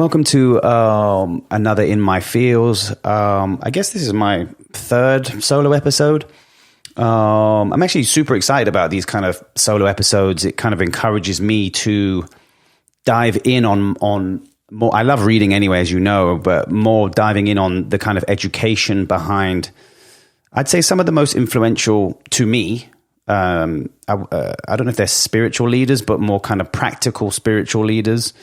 Welcome to another In My Feels. I guess this is my third solo episode. I'm actually super excited about these kind of solo episodes. It kind of encourages me to dive in on more. I love reading anyway, as you know, but more diving in on the kind of education behind, I'd say, some of the most influential to me. I don't know if they're spiritual leaders, but more kind of practical spiritual leaders,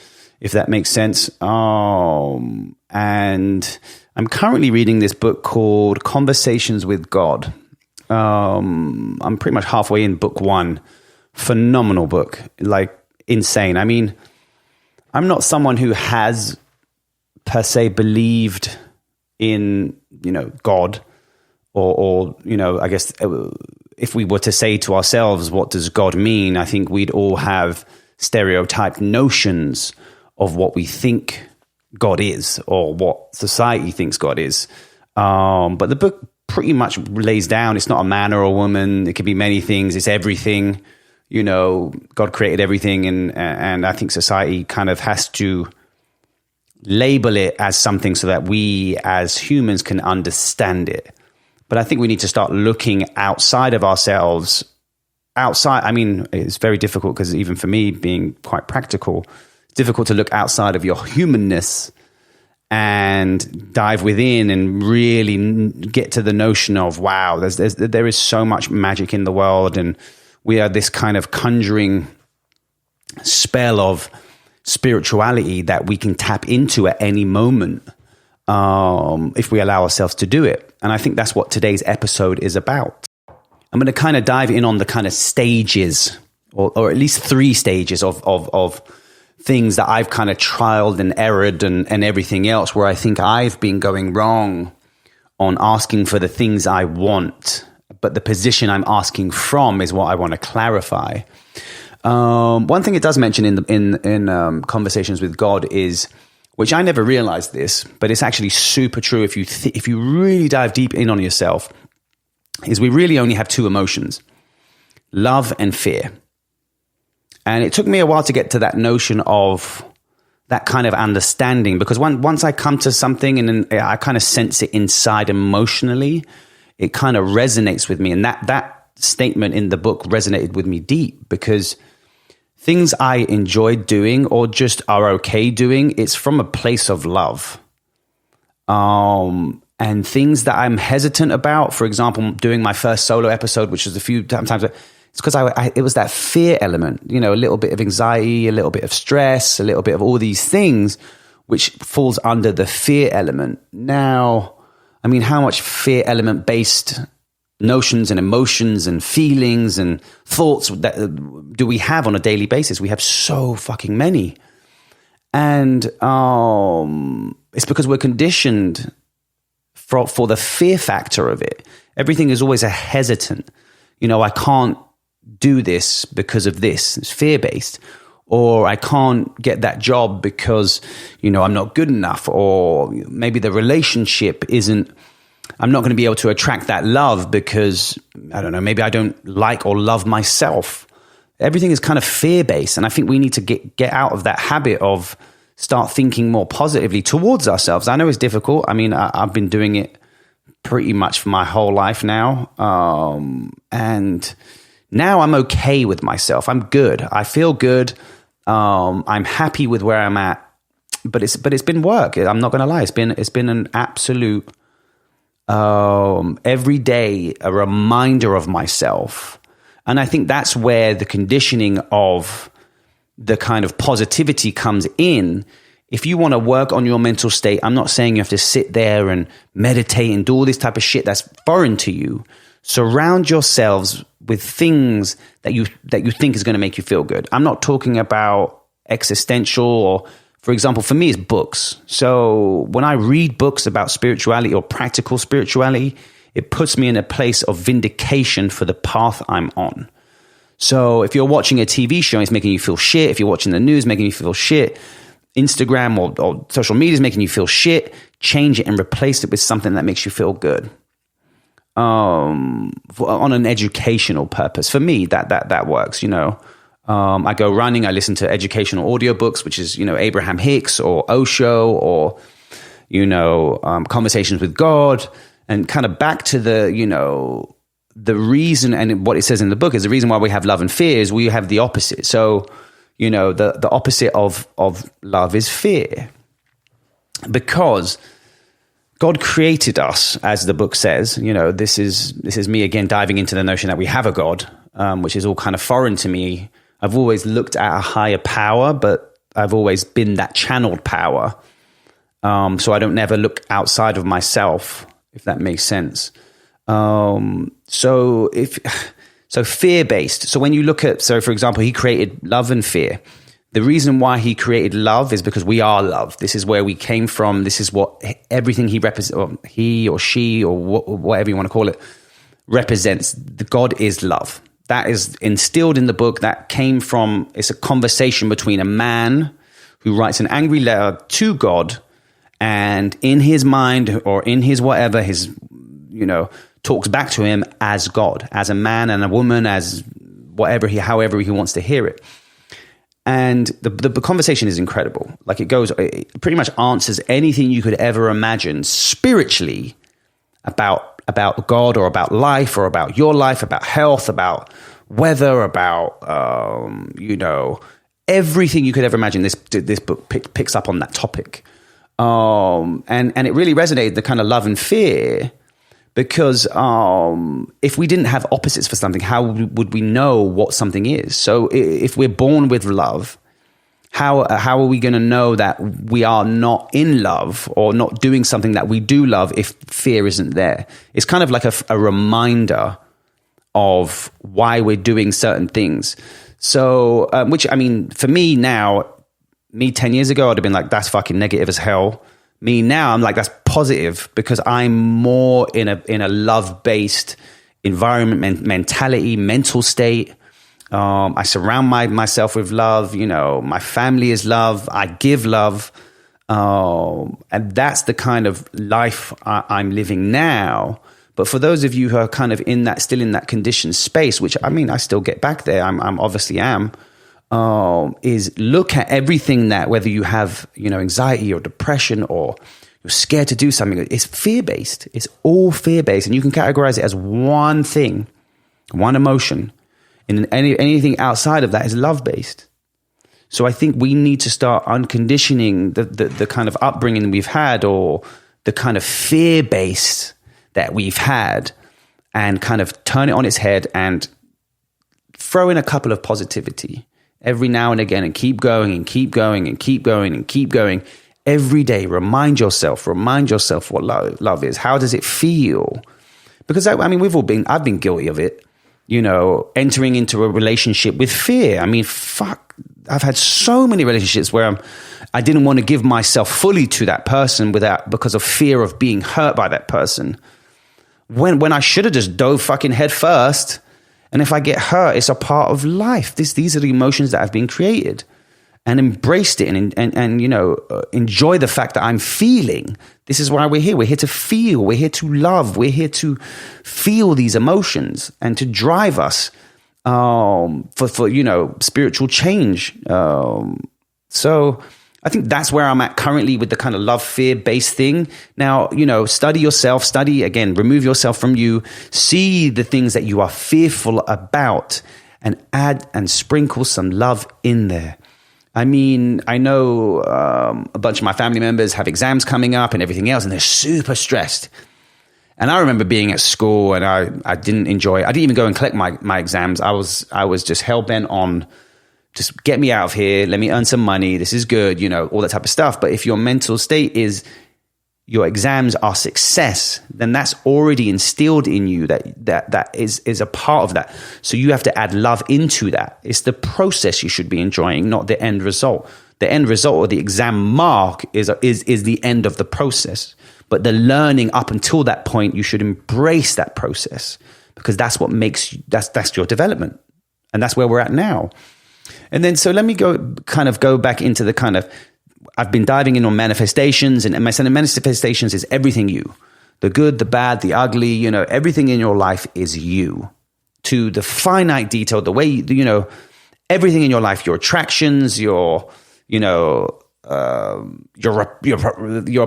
if that makes sense. And I'm currently reading this book called Conversations with God. I'm pretty much halfway in book one. Phenomenal book, like insane. I mean, I'm not someone who has per se believed in, God or I guess if we were to say to ourselves, what does God mean? I think we'd all have stereotyped notions of what we think God is or what society thinks God is. But the book pretty much lays down, it's not a man or a woman. It could be many things. It's everything. God created everything. And I think society kind of has to label it as something so that we as humans can understand it. But I think we need to start looking outside of ourselves. I mean, it's very difficult because even for me, being quite practical, it's difficult to look outside of your humanness and dive within and really get to the notion of, wow, there is so much magic in the world, and we are this kind of conjuring spell of spirituality that we can tap into at any moment if we allow ourselves to do it. And I think that's what today's episode is about. I'm going to kind of dive in on the kind of stages, or at least 3 stages of things that I've kind of trialed and errored and everything else, where I think I've been going wrong on asking for the things I want, but the position I'm asking from is what I want to clarify. One thing it does mention in Conversations with God is, which I never realized this, but it's actually super true if you really dive deep in on yourself, is we really only have 2 emotions, love and fear. And it took me a while to get to that notion of that kind of understanding, because once I come to something and I kind of sense it inside emotionally, it kind of resonates with me. And that statement in the book resonated with me deep, because things I enjoy doing or just are okay doing, it's from a place of love. And things that I'm hesitant about, for example, doing my first solo episode, which was a few times, it's because it was that fear element, a little bit of anxiety, a little bit of stress, a little bit of all these things, which falls under the fear element. Now, I mean, how much fear element based notions and emotions and feelings and thoughts that do we have on a daily basis? We have so fucking many. And it's because we're conditioned for the fear factor of it. Everything is always a hesitant. I can't do this because of this. It's fear-based. Or I can't get that job because, I'm not good enough. Or maybe the relationship isn't, I'm not going to be able to attract that love because, I don't know, maybe I don't like or love myself. Everything is kind of fear-based. And I think we need to get out of that habit of start thinking more positively towards ourselves. I know it's difficult. I mean, I've been doing it pretty much for my whole life now. And now I'm okay with myself. I'm good. I feel good. I'm happy with where I'm at. But it's been work. I'm not going to lie. It's been an absolute every day a reminder of myself. And I think that's where the conditioning of the kind of positivity comes in. If you want to work on your mental state, I'm not saying you have to sit there and meditate and do all this type of shit that's foreign to you. Surround yourselves with things that you think is going to make you feel good. I'm not talking about existential, or, for example, for me, it's books. So when I read books about spirituality or practical spirituality, it puts me in a place of vindication for the path I'm on. So if you're watching a TV show, it's making you feel shit. If you're watching the news, making you feel shit. Instagram or social media is making you feel shit. Change it and replace it with something that makes you feel good. On an educational purpose. For me, that works, I go running, I listen to educational audiobooks, which is, Abraham Hicks or Osho or, Conversations with God, and kind of back to the reason, and what it says in the book is the reason why we have love and fear is we have the opposite. So, the opposite of love is fear, because God created us, as the book says. This is me again diving into the notion that we have a God, which is all kind of foreign to me. I've always looked at a higher power, but I've always been that channeled power. So I don't never look outside of myself, if that makes sense. So fear-based. So when you look at, for example, he created love and fear. The reason why he created love is because we are love. This is where we came from. This is what everything he represents, or he or she, or whatever you want to call it, represents. The God is love. That is instilled in the book. That came from, it's a conversation between a man who writes an angry letter to God, and in his mind or in his whatever, talks back to him as God, as a man and a woman, as however he wants to hear it. And the conversation is incredible. Like it pretty much answers anything you could ever imagine spiritually about God, or about life, or about your life, about health, about weather, about, everything you could ever imagine. This book picks up on that topic. And it really resonated, the kind of love and fear, because if we didn't have opposites for something, how would we know what something is? So if we're born with love, how are we going to know that we are not in love or not doing something that we do love if fear isn't there? It's kind of like a reminder of why we're doing certain things. So, for me now, 10 years ago, I'd have been like, that's fucking negative as hell. Me now, I'm like, that's positive, because I'm more in a love-based environment, mentality, mental state. I surround myself with love. My family is love. I give love. And that's the kind of life I'm living now. But for those of you who are kind of still in that conditioned space, which I still get back there, I'm obviously am, is look at everything that, whether you have, anxiety or depression, or you're scared to do something, it's fear-based. It's all fear-based. And you can categorize it as one thing, one emotion. And anything outside of that is love-based. So I think we need to start unconditioning the kind of upbringing we've had, or the kind of fear-based that we've had, and kind of turn it on its head and throw in a couple of positivity every now and again, and keep going and keep going and keep going and keep going. Every day, remind yourself what love is. How does it feel? Because I've been guilty of it, entering into a relationship with fear. I've had so many relationships where I didn't want to give myself fully to that person because of fear of being hurt by that person. When I should have just dove fucking head first. And if I get hurt, it's a part of life. These are the emotions that have been created, and embraced it, and enjoy the fact that I'm feeling. This is why we're here. We're here to feel. We're here to love. We're here to feel these emotions and to drive us for spiritual change. So I think that's where I'm at currently with the kind of love, fear-based thing. Now, study yourself, remove yourself from you, see the things that you are fearful about, and add and sprinkle some love in there. I know a bunch of my family members have exams coming up and everything else, and they're super stressed. And I remember being at school, and I didn't enjoy it. I didn't even go and collect my exams. I was just hell-bent on, just get me out of here. Let me earn some money. This is good, all that type of stuff. But if your mental state is your exams are success, then that's already instilled in you that is a part of that. So you have to add love into that. It's the process you should be enjoying, not the end result. The end result, or the exam mark, is the end of the process. But the learning up until that point, you should embrace that process, because that's what makes you, that's your development. And that's where we're at now. And then, so let me go back into the kind of, I've been diving in on manifestations, and my manifestations is everything you, the good, the bad, the ugly, everything in your life is you, to the finite detail, the way, everything in your life, your attractions, you're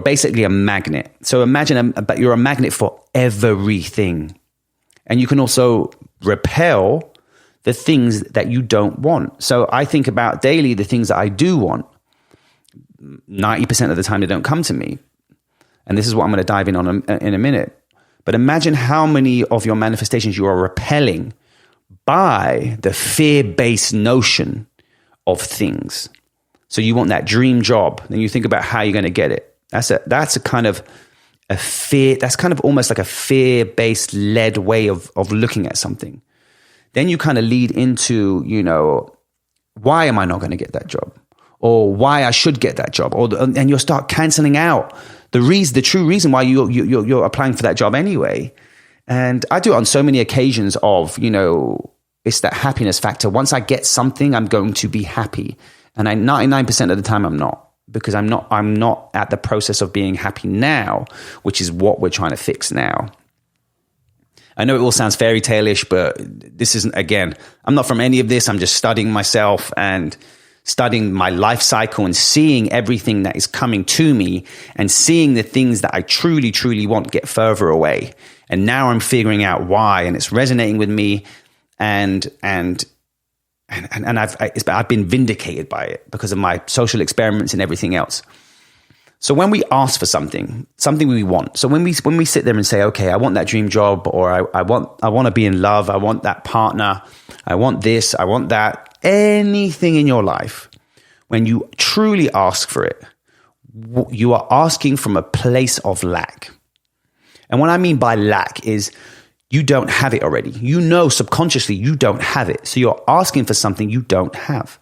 basically a magnet. So imagine you're a magnet for everything. And you can also repel the things that you don't want. So I think about daily the things that I do want. 90% of the time they don't come to me. And this is what I'm going to dive in on in a minute. But imagine how many of your manifestations you are repelling by the fear-based notion of things. So you want that dream job, then you think about how you're going to get it. That's a kind of a fear. That's kind of almost like a fear-based led way of looking at something. Then you kind of lead into, why am I not going to get that job? Or why I should get that job? And you'll start canceling out the true reason why you're applying for that job anyway. And I do it on so many occasions of, it's that happiness factor. Once I get something, I'm going to be happy. And 99% of the time I'm not, because I'm not at the process of being happy now, which is what we're trying to fix now. I know it all sounds fairy tale-ish, but this isn't, again, I'm not from any of this. I'm just studying myself and studying my life cycle and seeing everything that is coming to me and seeing the things that I truly, truly want get further away. And now I'm figuring out why, and it's resonating with me, and I've been vindicated by it because of my social experiments and everything else. So when we ask for something we want. So when we sit there and say, okay, I want that dream job, or I want to be in love, I want that partner, I want this, I want that, anything in your life, when you truly ask for it, you are asking from a place of lack. And what I mean by lack is you don't have it already. Subconsciously you don't have it. So you're asking for something you don't have.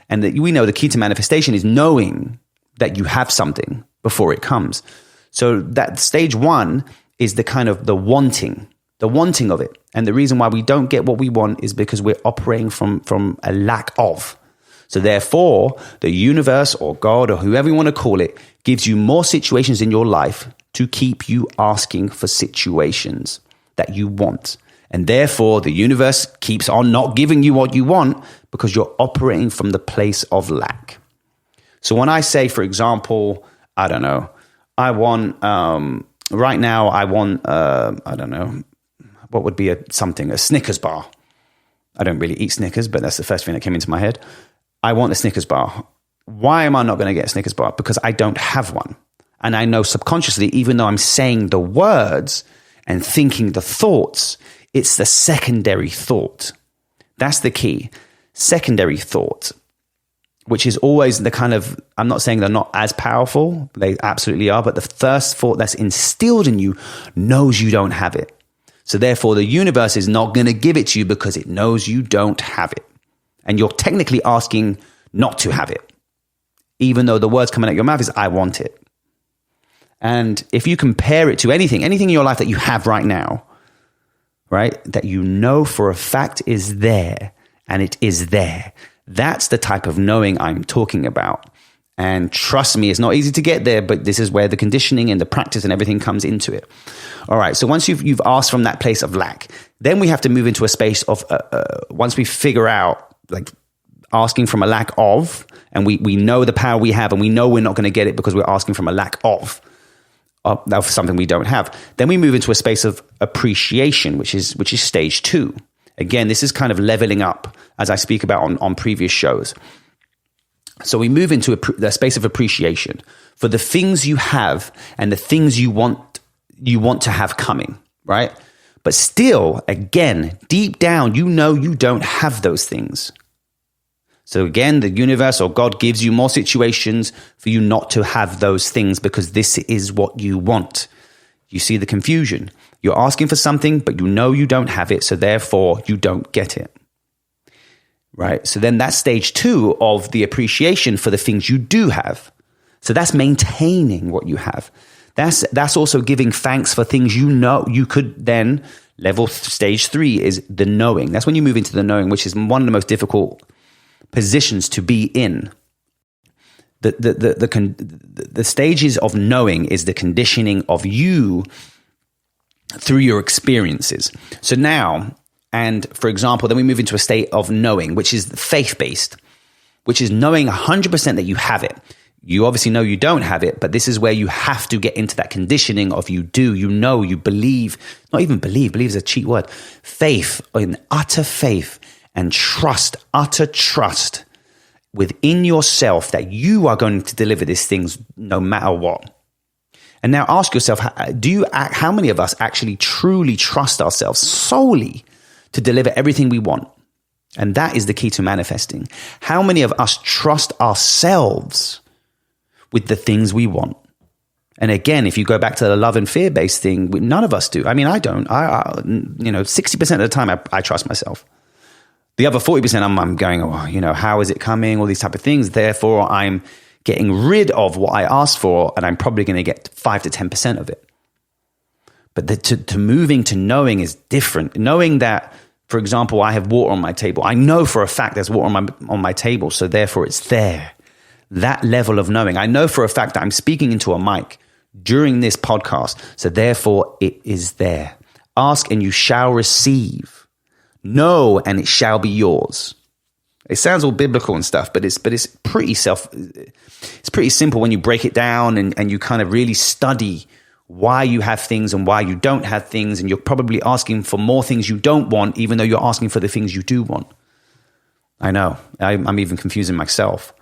And that we know the key to manifestation is knowing that you have something before it comes. So that stage one is the kind of the wanting of it. And the reason why we don't get what we want is because we're operating from a lack of. So therefore, the universe or God or whoever you want to call it gives you more situations in your life to keep you asking for situations that you want. And therefore, the universe keeps on not giving you what you want because you're operating from the place of lack. So when I say, for example, I don't know, I want, right now, I want, I don't know, what would be a Snickers bar. I don't really eat Snickers, but that's the first thing that came into my head. I want a Snickers bar. Why am I not going to get a Snickers bar? Because I don't have one. And I know subconsciously, even though I'm saying the words and thinking the thoughts, it's the secondary thought. That's the key. Secondary thought, which is always the kind of, I'm not saying they're not as powerful. They absolutely are. But the first thought that's instilled in you knows you don't have it. So therefore, the universe is not going to give it to you because it knows you don't have it. And you're technically asking not to have it, even though the words coming out your mouth is, I want it. And if you compare it to anything in your life that you have right now, right, that you know for a fact is there, and it is there, that's the type of knowing I'm talking about. And trust me, it's not easy to get there, but this is where the conditioning and the practice and everything comes into it. All right, so once you've asked from that place of lack, then we have to move into a space of, once we figure out, like, asking from a lack of, and we know the power we have, and we know we're not going to get it because we're asking from a lack of something we don't have. Then we move into a space of appreciation, which is stage 2. Again, this is kind of leveling up, as I speak about on previous shows. So we move into the space of appreciation for the things you have and the things you want to have coming, right? But still, again, deep down, you know you don't have those things. So again, the universe or God gives you more situations for you not to have those things because this is what you want. You see the confusion. You're asking for something, but you know you don't have it, so therefore you don't get it. Right? So then that's stage 2 of the appreciation for the things you do have. So that's maintaining what you have. That's also giving thanks for things you know you could then level. Stage 3 is the knowing. That's when you move into the knowing, which is one of the most difficult positions to be in. The stages of knowing is the conditioning of you through your experiences. So now And for example, then we move into a state of knowing, which is faith-based, which is knowing 100% that you have it. You obviously know you don't have it, but this is where you have to get into that conditioning of you do, you know, you believe, not even believe is a cheap word, faith, in utter faith and trust, utter trust within yourself that you are going to deliver these things no matter what. And now ask yourself, how many of us actually truly trust ourselves solely to deliver everything we want? And that is the key to manifesting. How many of us trust ourselves with the things we want? And again, if you go back to the love and fear-based thing, none of us do. I mean, I don't. 60% of the time, I trust myself. The other 40%, I'm going, how is it coming? All these type of things. Therefore, I'm getting rid of what I asked for, and I'm probably going to get 5 to 10% of it. But to moving to knowing is different. Knowing that, for example, I have water on my table. I know for a fact there's water on my table, so therefore it's there. That level of knowing. I know for a fact that I'm speaking into a mic during this podcast, so therefore it is there. Ask and you shall receive. Know and it shall be yours. It sounds all biblical and stuff, but it's pretty simple when you break it down and you kind of really study why you have things and why you don't have things, and you're probably asking for more things you don't want, even though you're asking for the things you do want. I know, I'm even confusing myself.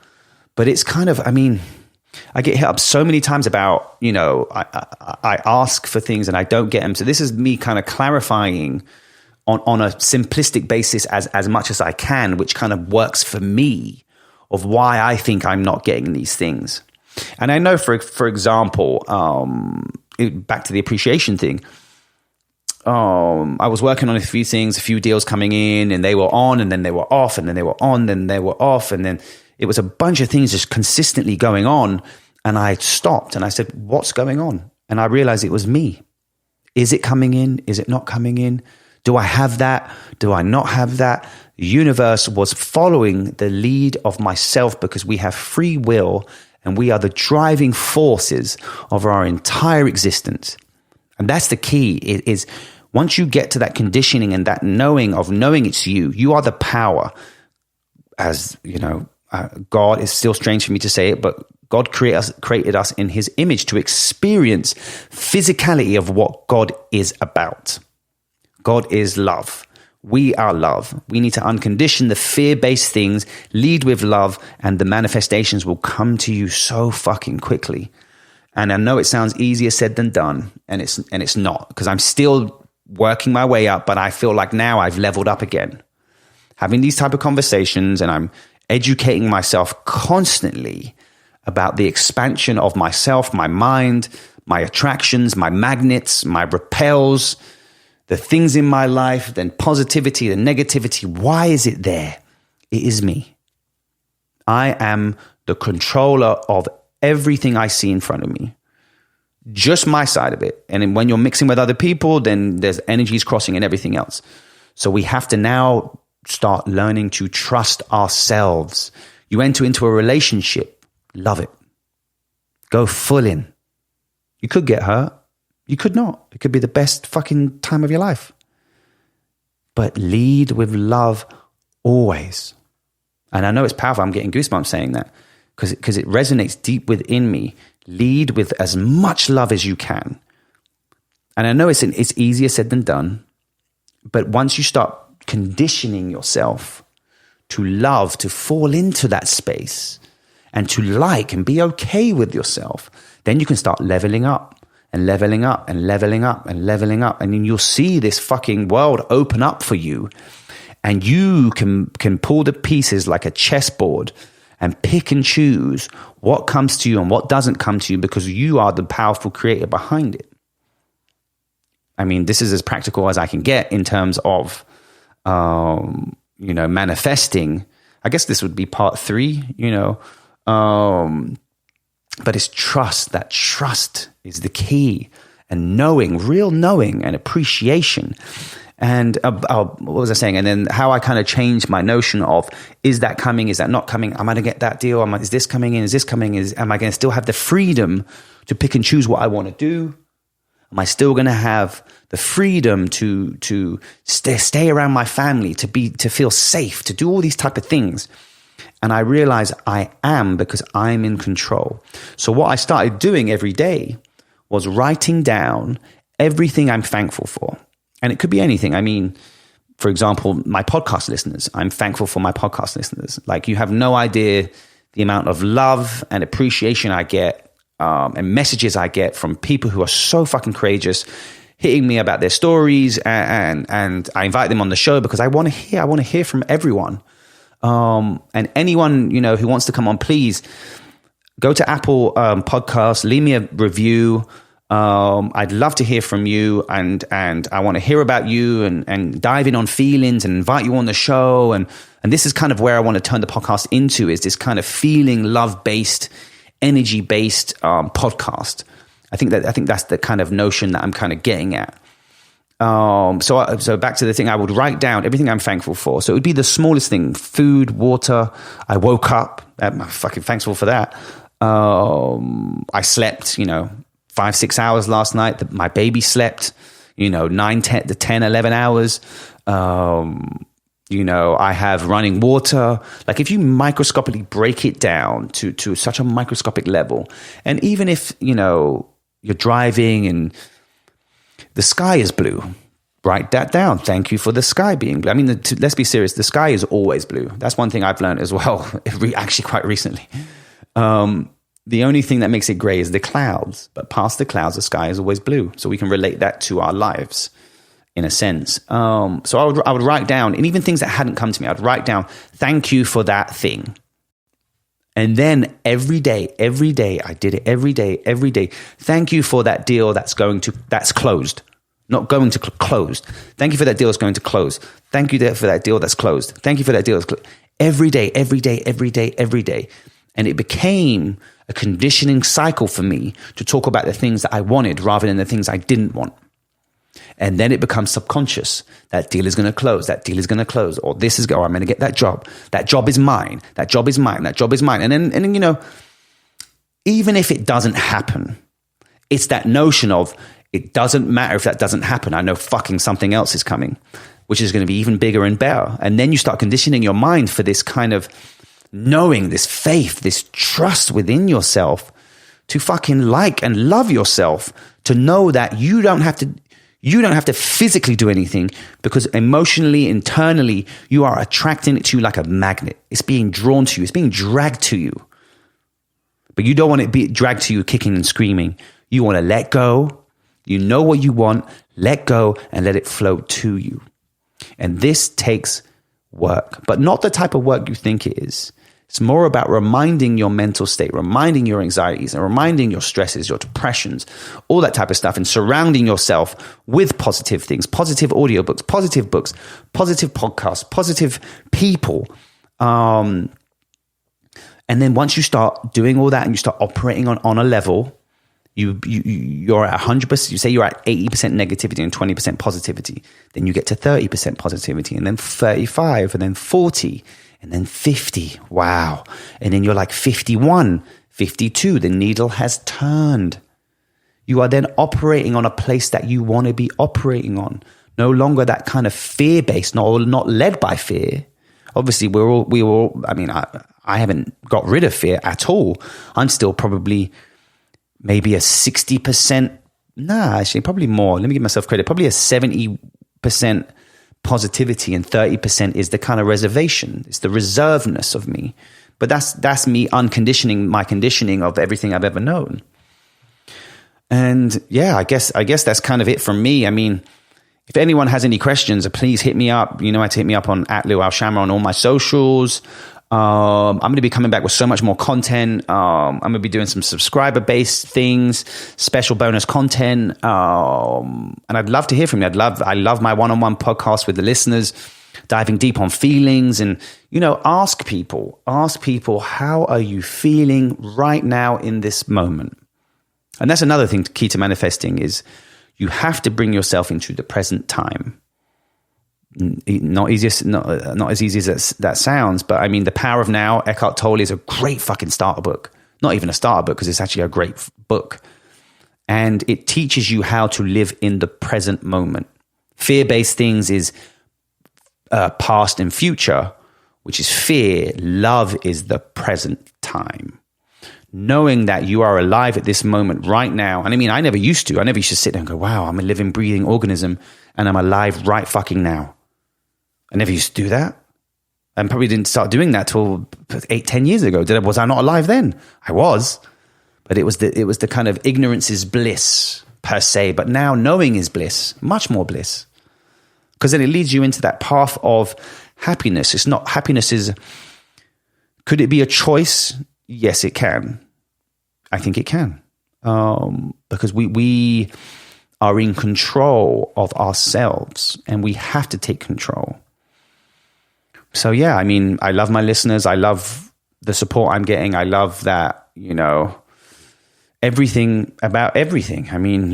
But it's kind of, I get hit up so many times about, I ask for things and I don't get them. So this is me kind of clarifying on a simplistic basis as much as I can, which kind of works for me of why I think I'm not getting these things. And I know, for example, back to the appreciation thing, I was working on a few things, a few deals coming in, and they were on and then they were off and then they were on, then they were off. And then it was a bunch of things just consistently going on. And I stopped and I said, what's going on? And I realized it was me. Is it coming in? Is it not coming in? Do I have that? Do I not have that? The universe was following the lead of myself, because we have free will and we are the driving forces of our entire existence. And that's the key. It is once you get to that conditioning and that knowing it's you, you are the power. As you know, God is still strange for me to say it, but God created us in his image to experience physicality of what God is about. God is love. We are love. We need to uncondition the fear-based things, lead with love, and the manifestations will come to you so fucking quickly. And I know it sounds easier said than done, and it's not, because I'm still working my way up, but I feel like now I've leveled up again. Having these type of conversations, and I'm educating myself constantly about the expansion of myself, my mind, my attractions, my magnets, my repels, the things in my life, then positivity, the negativity. Why is it there? It is me. I am the controller of everything I see in front of me. Just my side of it. And then when you're mixing with other people, then there's energies crossing and everything else. So we have to now start learning to trust ourselves. You enter into a relationship, love it. Go full in. You could get hurt. You could not. It could be the best fucking time of your life. But lead with love always. And I know it's powerful. I'm getting goosebumps saying that because it resonates deep within me. Lead with as much love as you can. And I know it's easier said than done. But once you start conditioning yourself to love, to fall into that space and to like and be okay with yourself, then you can start leveling up. And leveling up and leveling up and leveling up. And then you'll see this fucking world open up for you. And you can pull the pieces like a chessboard and pick and choose what comes to you and what doesn't come to you, because you are the powerful creator behind it. I mean, this is as practical as I can get in terms of, manifesting. I guess this would be part 3, but it's trust. That trust is the key, and knowing, real knowing and appreciation. And what was I saying? And then how I kind of changed my notion of, is that coming? Is that not coming? Am I going to get that deal? Is this coming in? Is this coming in? Am I going to still have the freedom to pick and choose what I want to do? Am I still going to have the freedom to stay around my family, to feel safe, to do all these type of things? And I realized I am, because I'm in control. So what I started doing every day was writing down everything I'm thankful for. And it could be anything. I mean, for example, my podcast listeners. I'm thankful for my podcast listeners. Like, you have no idea the amount of love and appreciation I get and messages I get from people who are so fucking courageous, hitting me about their stories, and I invite them on the show because I want to hear from everyone. And anyone, who wants to come on, please go to Apple Podcasts, leave me a review. I'd love to hear from you, and I want to hear about you and dive in on feelings and invite you on the show. And this is kind of where I want to turn the podcast into, is this kind of feeling, love-based, energy-based podcast. I think that's the kind of notion that I'm kind of getting at. So back to the thing, I would write down everything I'm thankful for. So it would be the smallest thing: food, water. I woke up. I'm fucking thankful for that. I slept, 5-6 hours last night. My baby slept, 9, 10 to 10, 11 hours. I have running water. Like, if you microscopically break it down to such a microscopic level, and even if, you're driving and the sky is blue, write that down. Thank you for the sky being blue. I mean, let's be serious. The sky is always blue. That's one thing I've learned as well, actually quite recently. The only thing that makes it gray is the clouds, but past the clouds, the sky is always blue. So we can relate that to our lives in a sense. So I would write down, and even things that hadn't come to me, I'd write down, thank you for that thing. And then every day, I did it every day. Thank you for that deal that's closed. Not going to closed. Thank you for that deal that's going to close. Thank you for that deal that's closed. Thank you for that deal that's closed. Every day. And it became a conditioning cycle for me to talk about the things that I wanted rather than the things I didn't want. And then it becomes subconscious. That deal is going to close. That deal is going to close. Or I'm going to get that job. That job is mine. That job is mine. That job is mine. And then, even if it doesn't happen, it's that notion of, it doesn't matter if that doesn't happen. I know fucking something else is coming, which is going to be even bigger and better. And then you start conditioning your mind for this kind of knowing, this faith, this trust within yourself to fucking like and love yourself, to know that you don't have to physically do anything, because emotionally, internally, you are attracting it to you like a magnet. It's being drawn to you. It's being dragged to you. But you don't want it to be dragged to you kicking and screaming. You want to let go. You know what you want. Let go and let it flow to you. And this takes work, but not the type of work you think it is. It's more about reminding your mental state, reminding your anxieties, and reminding your stresses, your depressions, all that type of stuff, and surrounding yourself with positive things, positive audiobooks, positive books, positive podcasts, positive people. And then once you start doing all that and you start operating on a level, you're at 100%. You say you're at 80% negativity and 20% positivity. Then you get to 30% positivity, and then 35, and then 40. And then 50, wow. And then you're like 51, 52, the needle has turned. You are then operating on a place that you want to be operating on. No longer that kind of fear-based, not led by fear. Obviously, I haven't got rid of fear at all. I'm still probably maybe a 60%, actually probably more. Let me give myself credit. Probably a 70% positivity, and 30% is the kind of reservation. It's the reservedness of me. But that's me unconditioning my conditioning of everything I've ever known. And yeah, I guess that's kind of it from me. I mean, if anyone has any questions, please hit me up. You know, hit me up on @AL-CHAMAA on all my socials. I'm going to be coming back with so much more content. I'm going to be doing some subscriber-based things, special bonus content. And I'd love to hear from you. I love my one-on-one podcast with the listeners, diving deep on feelings, and, ask people, how are you feeling right now in this moment? And that's another thing key to manifesting, is you have to bring yourself into the present time. Not as easy as that sounds, but I mean, The Power of Now, Eckhart Tolle, is a great fucking starter book. Not even a starter book, because it's actually a great book. And it teaches you how to live in the present moment. Fear-based things is past and future, which is fear. Love is the present time. Knowing that you are alive at this moment right now. And I mean, I never used to sit there and go, wow, I'm a living, breathing organism and I'm alive right fucking now. I never used to do that. I probably didn't start doing that till 8-10 years ago. Was I not alive then? I was. But it was the kind of ignorance is bliss per se. But now knowing is bliss, much more bliss. Because then it leads you into that path of happiness. It's not, happiness is, could it be a choice? Yes, it can. I think it can. Because we are in control of ourselves and we have to take control. So yeah, I mean, I love my listeners. I love the support I'm getting. I love that, everything about everything. I mean,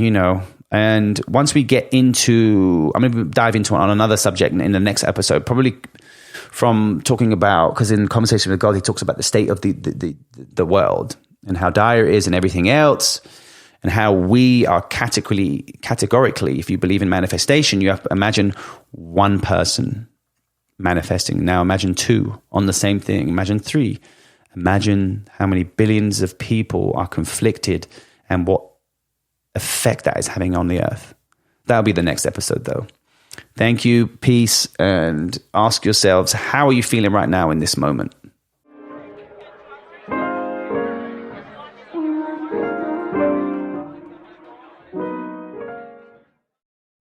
and once we get into, I'm going to dive into on another subject in the next episode, probably from talking about, because in Conversation with God, he talks about the state of the world and how dire it is and everything else, and how we are categorically, if you believe in manifestation, you have to imagine one person manifesting. Now imagine 2 on the same thing. Imagine 3. Imagine how many billions of people are conflicted and what effect that is having on the earth. That'll be the next episode though. Thank you, peace, and ask yourselves, how are you feeling right now in this moment?